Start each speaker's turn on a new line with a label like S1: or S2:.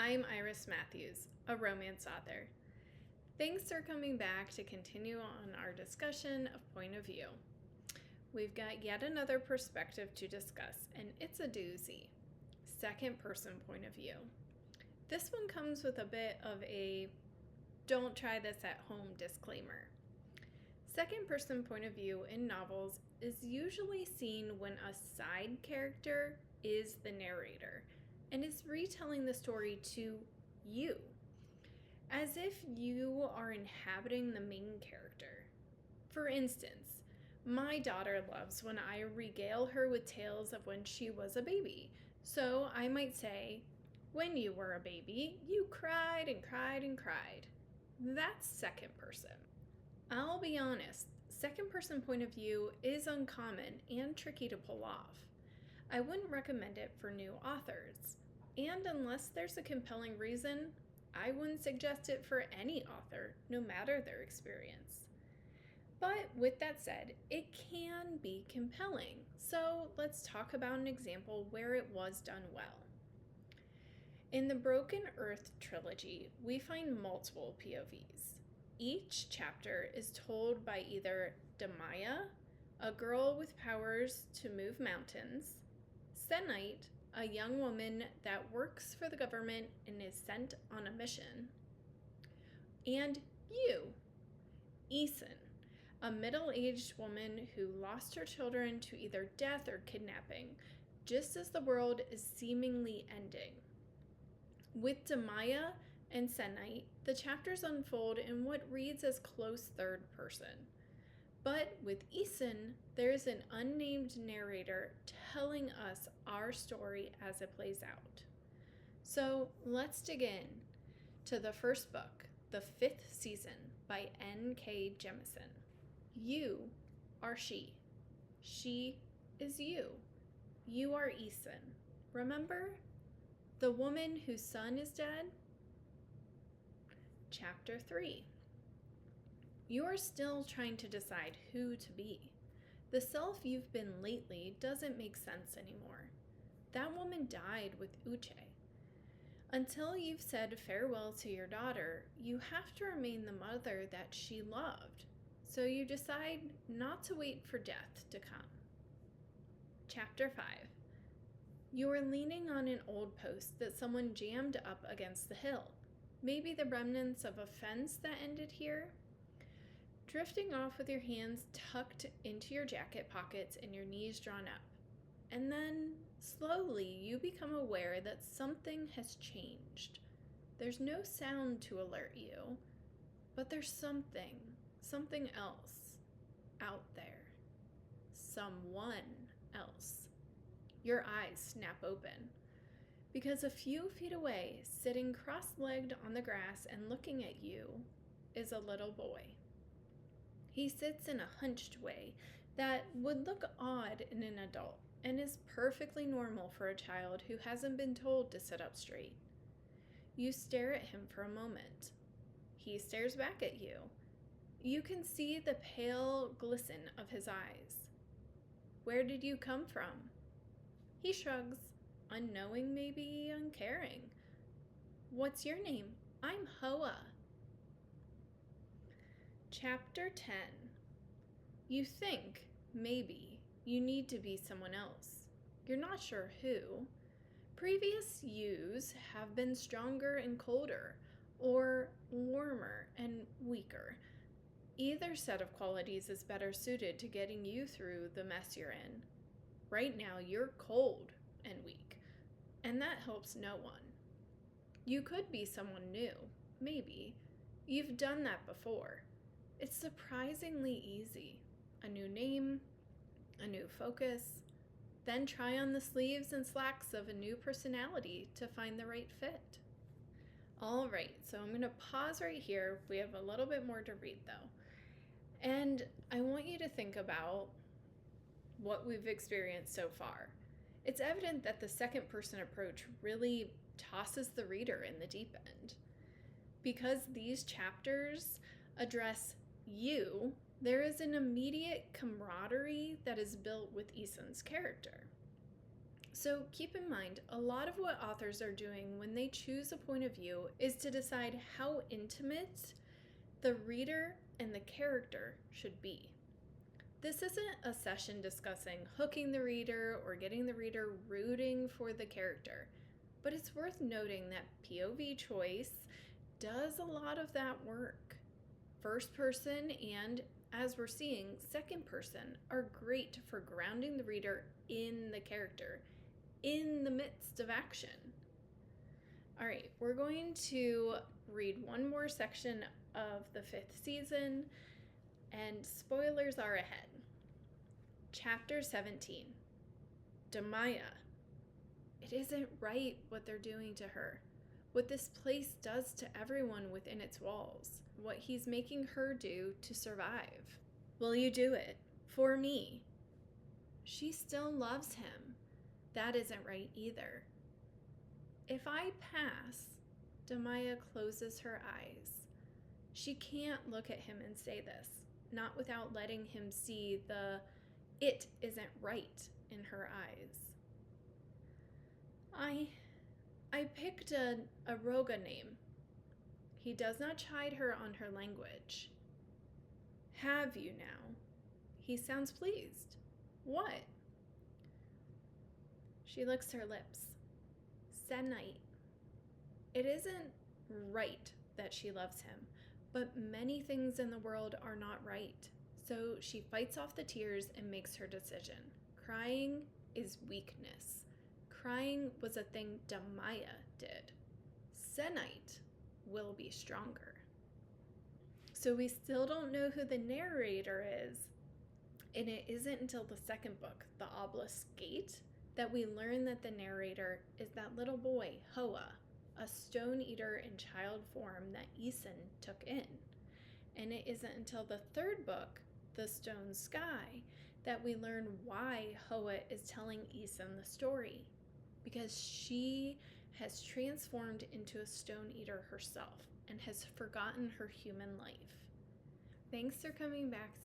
S1: I'm Iris Matthews, a romance author. Thanks for coming back to continue on our discussion of point of view. We've got yet another perspective to discuss, and it's a doozy. Second person point of view. This one comes with a bit of a don't try this at home disclaimer. Second person point of view in novels is usually seen when a side character is the narrator and is retelling the story to you, as if you are inhabiting the main character. For instance, my daughter loves when I regale her with tales of when she was a baby. So I might say, when you were a baby, you cried and cried and cried. That's second person. I'll be honest, second person point of view is uncommon and tricky to pull off. I wouldn't recommend it for new authors, and unless there's a compelling reason, I wouldn't suggest it for any author, no matter their experience. But with that said, it can be compelling, so let's talk about an example where it was done well. In the Broken Earth trilogy, we find multiple POVs. Each chapter is told by either Demaya, a girl with powers to move mountains, Senite, a young woman that works for the government and is sent on a mission, and you, Aeson, a middle-aged woman who lost her children to either death or kidnapping, just as the world is seemingly ending. With Demaya and Senite, the chapters unfold in what reads as close third person. But with Aeson, there's an unnamed narrator telling us our story as it plays out. So let's dig in to the first book, The Fifth Season by N.K. Jemisin. You are she. She is you. You are Aeson. Remember? The woman whose son is dead? Chapter 3. You are still trying to decide who to be. The self you've been lately doesn't make sense anymore. That woman died with Uche. Until you've said farewell to your daughter, you have to remain the mother that she loved. So you decide not to wait for death to come. Chapter 5. You are leaning on an old post that someone jammed up against the hill. Maybe the remnants of a fence that ended here? Drifting off with your hands tucked into your jacket pockets and your knees drawn up. And then, slowly, you become aware that something has changed. There's no sound to alert you, but there's something else, out there. Someone else. Your eyes snap open, because a few feet away, sitting cross-legged on the grass and looking at you, is a little boy. He sits in a hunched way that would look odd in an adult and is perfectly normal for a child who hasn't been told to sit up straight. You stare at him for a moment. He stares back at you. You can see the pale glisten of his eyes. Where did you come from? He shrugs, unknowing, maybe uncaring. What's your name? I'm Hoa. Chapter 10. You think, maybe, you need to be someone else. You're not sure who. Previous yous have been stronger and colder, or warmer and weaker. Either set of qualities is better suited to getting you through the mess you're in. Right now, you're cold and weak, and that helps no one. You could be someone new, maybe. You've done that before. It's surprisingly easy. A new name, a new focus, then try on the sleeves and slacks of a new personality to find the right fit. All right, so I'm going to pause right here. We have a little bit more to read though. And I want you to think about what we've experienced so far. It's evident that the second person approach really tosses the reader in the deep end. Because these chapters address you, there is an immediate camaraderie that is built with Aeson's character. So keep in mind, a lot of what authors are doing when they choose a point of view is to decide how intimate the reader and the character should be. This isn't a session discussing hooking the reader or getting the reader rooting for the character, but it's worth noting that POV choice does a lot of that work. First person and, as we're seeing, second person are great for grounding the reader in the character, in the midst of action. All right, we're going to read one more section of the 5th season, and spoilers are ahead. Chapter 17, Damaya. It isn't right what they're doing to her, what this place does to everyone within its walls, what he's making her do to survive. Will you do it? For me. She still loves him. That isn't right either. If I pass, Damaya closes her eyes. She can't look at him and say this, not without letting him see the "it isn't right" in her eyes. I picked a Roga name. He does not chide her on her language. Have you now? He sounds pleased. What? She licks her lips. Senite. It isn't right that she loves him, but many things in the world are not right. So she fights off the tears and makes her decision. Crying is weakness. Crying was a thing Damaya did. Senite will be stronger. So we still don't know who the narrator is, and it isn't until the second book, The Obelisk Gate, that we learn that the narrator is that little boy, Hoa, a stone eater in child form that Aeson took in. And it isn't until the third book, The Stone Sky, that we learn why Hoa is telling Aeson the story. Because she has transformed into a stone eater herself and has forgotten her human life. Thanks for coming back